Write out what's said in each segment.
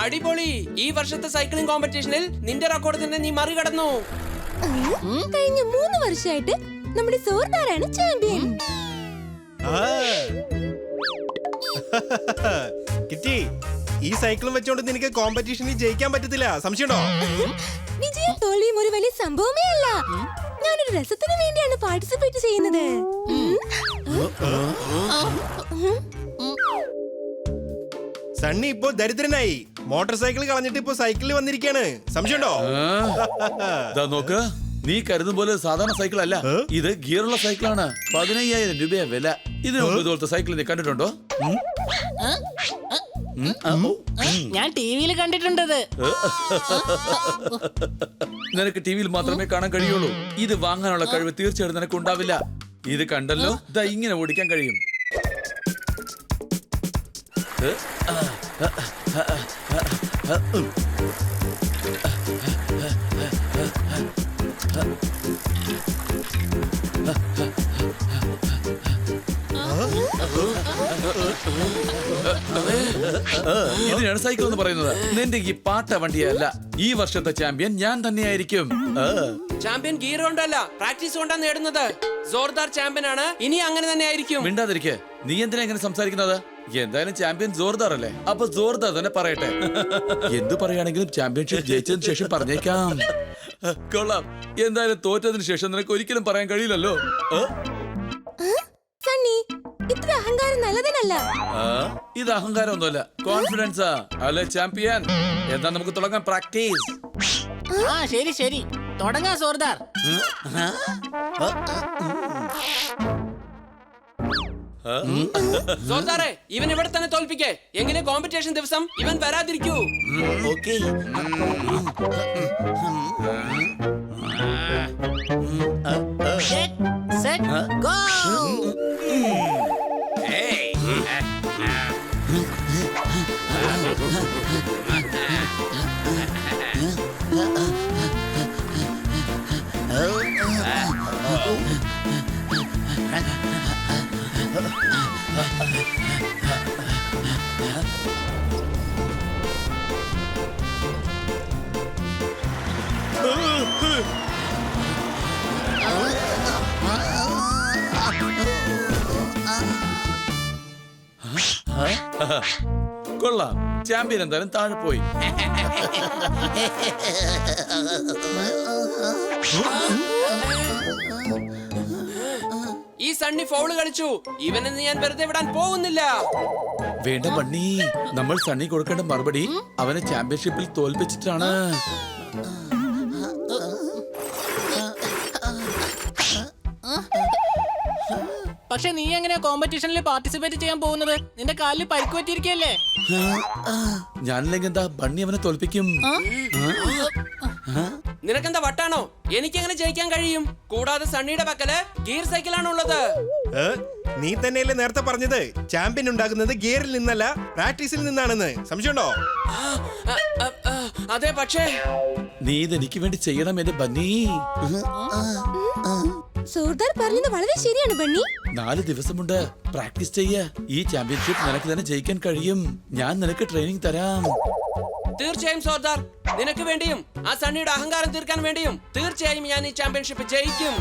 അടിപൊളി. ഈ വർഷത്തെ സൈക്ലിംഗ് കോമ്പറ്റീഷനിൽ നിന്റെ റെക്കോർഡ് തന്നെ നീ മറികടന്നു. കഴിഞ്ഞ 3 വർഷമായിട്ട് നമ്മുടെ സോർദാറാണ് ചാമ്പ്യൻ. കിറ്റി, ഈ സൈക്കിളും വെച്ചോണ്ട് നിനക്ക് കോമ്പറ്റീഷനിൽ ജയിക്കാൻ പറ്റത്തില്ല, സംശയമുണ്ടോ? വിജയം തോൽവിയും ഒരു വലിയ സംഭവമേ അല്ല. ഞാനൊരു രസത്തിന് വേണ്ടിയാണ് പാർട്ടിസിപ്പേറ്റ് ചെയ്യുന്നത്. സണ്ണി ഇപ്പോ ദരിദ്രനായി. മോട്ടോർ സൈക്കിൾ കളഞ്ഞിട്ട് ഇപ്പോ സൈക്കിളിൽ വന്നിരിക്കാണ്, സംശയമുണ്ടോ? നോക്ക്, നീ കരുതും പോലെ സാധാരണ സൈക്കിൾ അല്ല, ഇത് ഗിയറുള്ള സൈക്കിളാണ്. 15,000 രൂപയാ വില. ഇതിനു മുമ്പ് ഇതുപോലത്തെ സൈക്കിൾ നീ കണ്ടിട്ടുണ്ടോ? ഞാൻ ടിവിയിൽ കണ്ടിട്ടുണ്ടത്. നിനക്ക് ടിവിയിൽ മാത്രമേ കാണാൻ കഴിയുള്ളൂ. ഇത് വാങ്ങാനുള്ള കഴിവ് തീർച്ചയായിട്ടും നിനക്ക് ഉണ്ടാവില്ല. ഇത് കണ്ടല്ലോ, ദാ ഇങ്ങനെ ഓടിക്കാൻ കഴിയും. ഇതിനാണ് സൈക്കിൾ എന്ന് പറയുന്നത്. നിന്റെ ഈ പാട്ട വണ്ടിയല്ല. ഈ വർഷത്തെ ചാമ്പ്യൻ ഞാൻ തന്നെയായിരിക്കും. ചാമ്പ്യൻ ഗിയർ കൊണ്ടല്ല, പ്രാക്ടീസ് കൊണ്ടാണ് നേടുന്നത്. സോർദാർ ചാമ്പ്യൻ ആണ്, ഇനി അങ്ങനെ തന്നെ ആയിരിക്കും. മിണ്ടാതിരിക്കെ. നീ എന്തിനാ ഇങ്ങനെ സംസാരിക്കുന്നത്? എന്തായാലും ചാമ്പ്യൻ സോർദാർ അല്ലേ, അപ്പൊ സോർദാർ തന്നെ പറയട്ടെ. എന്തു പറയുകയാണെങ്കിലും ചാമ്പ്യൻഷിപ്പ് ജയിച്ചതിന് ശേഷം പറഞ്ഞേക്കാം. കൊള്ളാം. എന്തായാലും തോറ്റതിന് ശേഷം നിനക്ക് ഒരിക്കലും പറയാൻ കഴിയില്ലല്ലോ. സണ്ണി, ഇത്ര അഹങ്കാരം നല്ലതിനല്ല. ഇത് അഹങ്കാരമൊന്നുമല്ല, കോൺഫിഡൻസാ. അല്ലെ ചാമ്പ്യൻ? എന്താ നമുക്ക് തുടങ്ങാം പ്രാക്ടീസ്. ശരി ശരി, തുടങ്ങാ സോർദാർ. സോർദാറെ, ഇവൻ ഇവിടെ തന്നെ തോൽപ്പിക്കേ. എങ്ങനെ കോമ്പറ്റീഷൻ ദിവസം ഇവൻ വരാതിരിക്കൂ. ഓക്കേ. Set go. കൊള്ളാം, ചാമ്പ്യൻ എന്തായാലും താഴെ പോയി. ഈ സണ്ണി ഫൗള് കളിച്ചു. ഇവനെ ഞാൻ വെറുതെ വിടാൻ പോകുന്നില്ല. വേണ്ട ബണ്ണി, നമ്മൾ സണ്ണി കൊടുക്കേണ്ട മറുപടി അവനെ ചാമ്പ്യൻഷിപ്പിൽ തോൽപ്പിച്ചിട്ടാണ്. പക്ഷെ നീ എങ്ങനെയാ കോമ്പറ്റീഷനിൽ പാർട്ടിസിപ്പേറ്റ് ചെയ്യാൻ പോകുന്നത്? നിന്റെ കാലിൽ പരിക്ക് പറ്റിയിരിക്കല്ലേ? ഞാനില്ലെങ്കിൽ എന്താ, ബണ്ണി അവനെ തോൽപ്പിക്കും. നിനക്കെന്താ വട്ടാണോ? എനിക്കെങ്ങനെ ജയിക്കാൻ കഴിയും? കൂടാതെ സണ്ണിയുടെ പക്കല് ഗിയർ സൈക്കിളാണ് ഉള്ളത്. നീ തന്നെയല്ലേ നേരത്തെ പറഞ്ഞത് ചാമ്പ്യൻ ഉണ്ടാകുന്നത് ഗിയറിൽ നിന്നല്ല പ്രാക്ടീസിൽ നിന്നാണെന്ന്, സംശയമുണ്ടോ? അതെ, പക്ഷേ നീ ഇതെനിക്ക് വേണ്ടി ചെയ്യണം എന്റെ ബണ്ണി. സോർദാർ പറഞ്ഞത് വളരെ ശരിയാണ് ബണ്ണി. 4 ദിവസമുണ്ട് പ്രാക്ടീസ് ചെയ്യ. ഈ ചാമ്പ്യൻഷിപ്പ് നിനക്ക് തന്നെ ജയിക്കാൻ കഴിയും. ഞാൻ നിനക്ക് ട്രെയിനിങ് തരാം. തീർച്ചയായും സോർദാർ, നിനക്ക് വേണ്ടിയും ആ സണ്ണിയുടെ അഹങ്കാരം തീർക്കാൻ വേണ്ടിയും തീർച്ചയായും ഞാൻ ഈ ചാമ്പ്യൻഷിപ്പ് ജയിക്കും.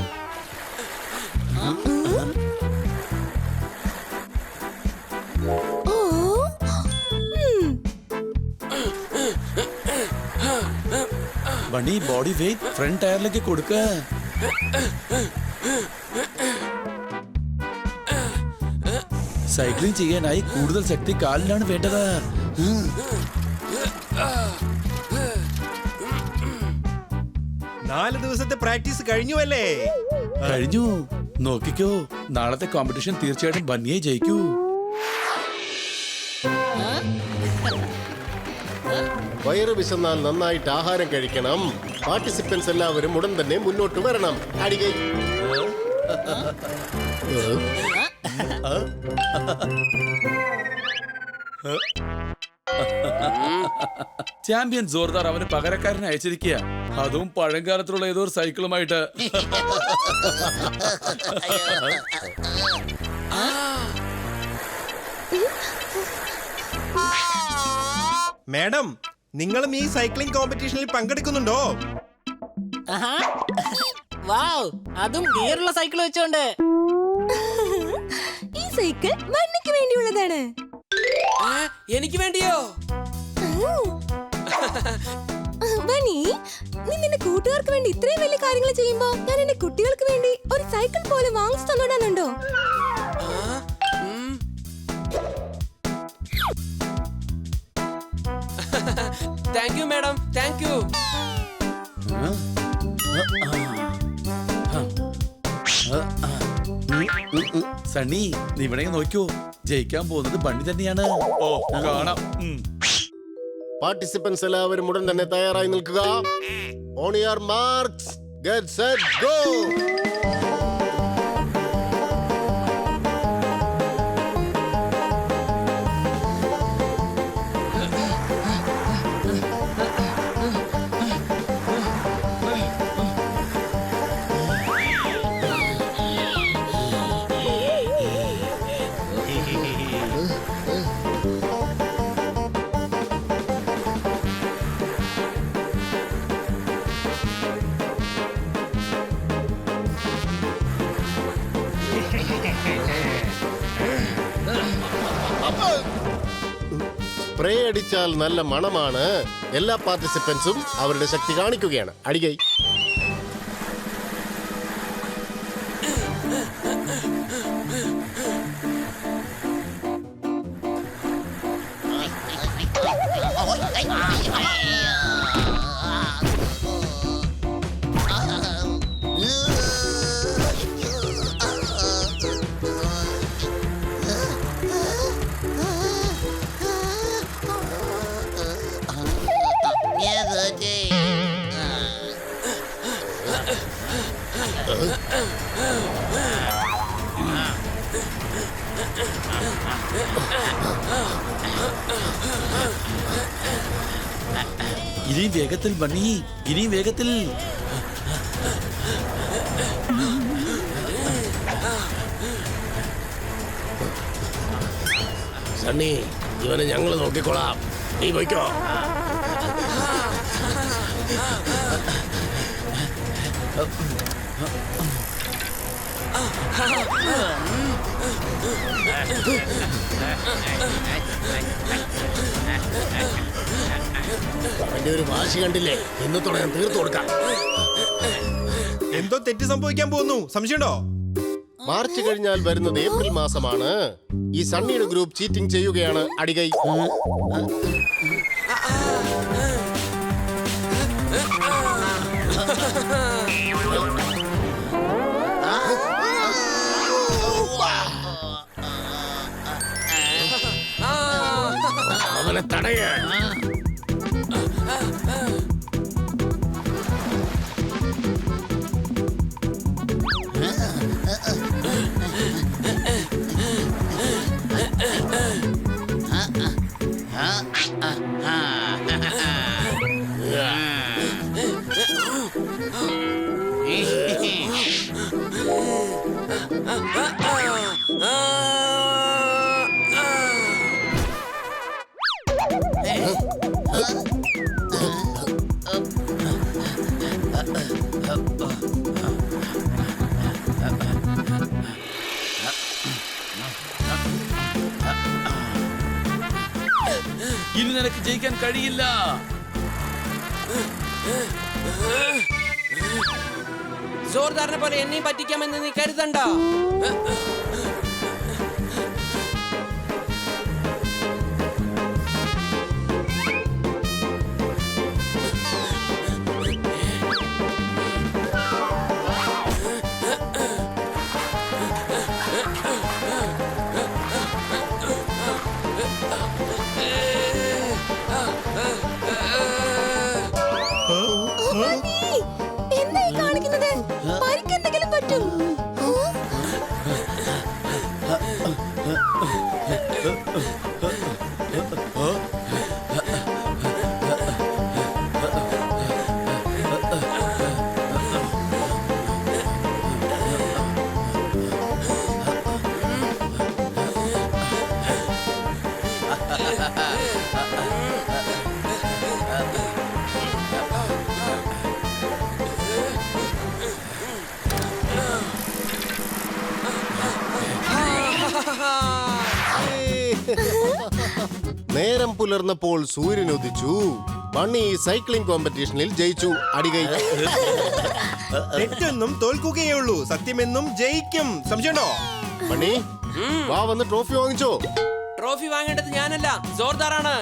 ബണ്ണി, ബോഡി വെയിറ്റ് ഫ്രണ്ട് ടയറിലേക്ക് കൊടുക്ക. സൈക്ലിംഗ് ചെയ്യാനായി കൂടുതൽ ശക്തി കാലിലാണ് വേണ്ടത്. 4 ദിവസത്തെ പ്രാക്ടീസ് കഴിഞ്ഞു അല്ലേ? കഴിഞ്ഞു. നോക്കിക്കോ, നാളത്തെ കോമ്പറ്റീഷൻ തീർച്ചയായിട്ടും ബണ്ണിയെ ജയിക്കൂ. വയറ് വിശന്നാൽ നന്നായിട്ട് ആഹാരം കഴിക്കണം. പാർട്ടിസിപ്പൻസ് എല്ലാവരും ഉടൻ തന്നെ മുന്നോട്ട് വരണം. അടികൈ. ചാമ്പ്യൻ സോർദാർ അവന് പകരക്കാരനെ അയച്ചിരിക്കുക, അതും പഴങ്കാലത്തുള്ള ഏതോ ഒരു സൈക്കിളുമായിട്ട്. മാഡം, നിങ്ങളും ഈ സൈക്ലിംഗ് കോമ്പറ്റീഷനിൽ പങ്കെടുക്കുന്നുണ്ടോ? ആഹാ. വാവ്, അതും ഗിയറുള്ള സൈക്കിൾ വെച്ചോണ്ട്. ഈ സൈക്കിൾ മണ്ണിക്ക് വേണ്ടിയുള്ളതാണ്. എനിക്ക് വേണ്ടിയോ? വനി, നീ നിന്റെ കൂട്ടുകാർക്ക് വേണ്ടി ഇത്രയും വലിയ കാര്യങ്ങൾ ചെയ്യുമ്പോ ഞാൻ എന്റെ കുട്ടികൾക്ക് വേണ്ടി ഒരു സൈക്കിൾ പോലും വാങ്ങിച്ചു തന്നോടാനുണ്ടോ? Thank you madam, thank you. Sunny, നീ ഇവിടെ നോക്കൂ, ജയിക്കാൻ പോകുന്നത് ബണ്ണി തന്നെയാണ്. ഓ, കാണാം. പാർട്ടിസിപ്പൻസ് എല്ലാവരും ഉടൻ തന്നെ തയ്യാറായി നിൽക്കുക. On your marks, get set, go. Spray അടിച്ചാൽ നല്ല മണമാണ്. എല്ലാ പാർട്ടിസിപ്പൻസും അവരുടെ ശക്തി കാണിക്കുകയാണ്. അടികൈ. ഇനിയും വേഗത്തിൽ ബണ്ണി, ഇനിയും വേഗത്തിൽ. സണ്ണി, ഇവനെ ഞങ്ങൾ നോക്കിക്കോളാം. നീ പോയിക്കോ. അവന്റെ ഒരു വാശി കണ്ടില്ലേ? ഇന്നത്തോടെ ഞാൻ തീർത്തു കൊടുക്കാം. എന്തോ തെറ്റ് സംഭവിക്കാൻ പോകുന്നു, സംശയമുണ്ടോ? മാർച്ച് കഴിഞ്ഞാൽ വരുന്നത് ഏപ്രിൽ മാസമാണ്. ഈ സണ്ണിയുടെ ഗ്രൂപ്പ് ചീറ്റിംഗ് ചെയ്യുകയാണ്. അടികൈ. അവനെ തടയ. ഇനി നിനക്ക് ജയിക്കാൻ കഴിയില്ല. ജോർദാറിനെ പോലെ എന്നെയും പറ്റിക്കാമെന്ന് നീ കരുതണ്ട. എന്തായി കാണിക്കുന്നത്? പരിക്കെന്തെങ്കിലും പറ്റും? നേരം പുലർന്നപ്പോൾ സൂര്യൻ ഉദിച്ചു. ബണ്ണി ഈ സൈക്ലിംഗ് കോമ്പറ്റീഷനിൽ ജയിച്ചു. അടികൈ. തെറ്റെന്നും തോൽക്കുകയേ ഉള്ളൂ, സത്യമെന്നും ജയിക്കും. സംശയമുണ്ടോ? ബണ്ണി വാ, വന്ന് ട്രോഫി വാങ്ങിച്ചോ. ട്രോഫി വാങ്ങേണ്ടത് ഞാനല്ല, ജോർദാറാണ്.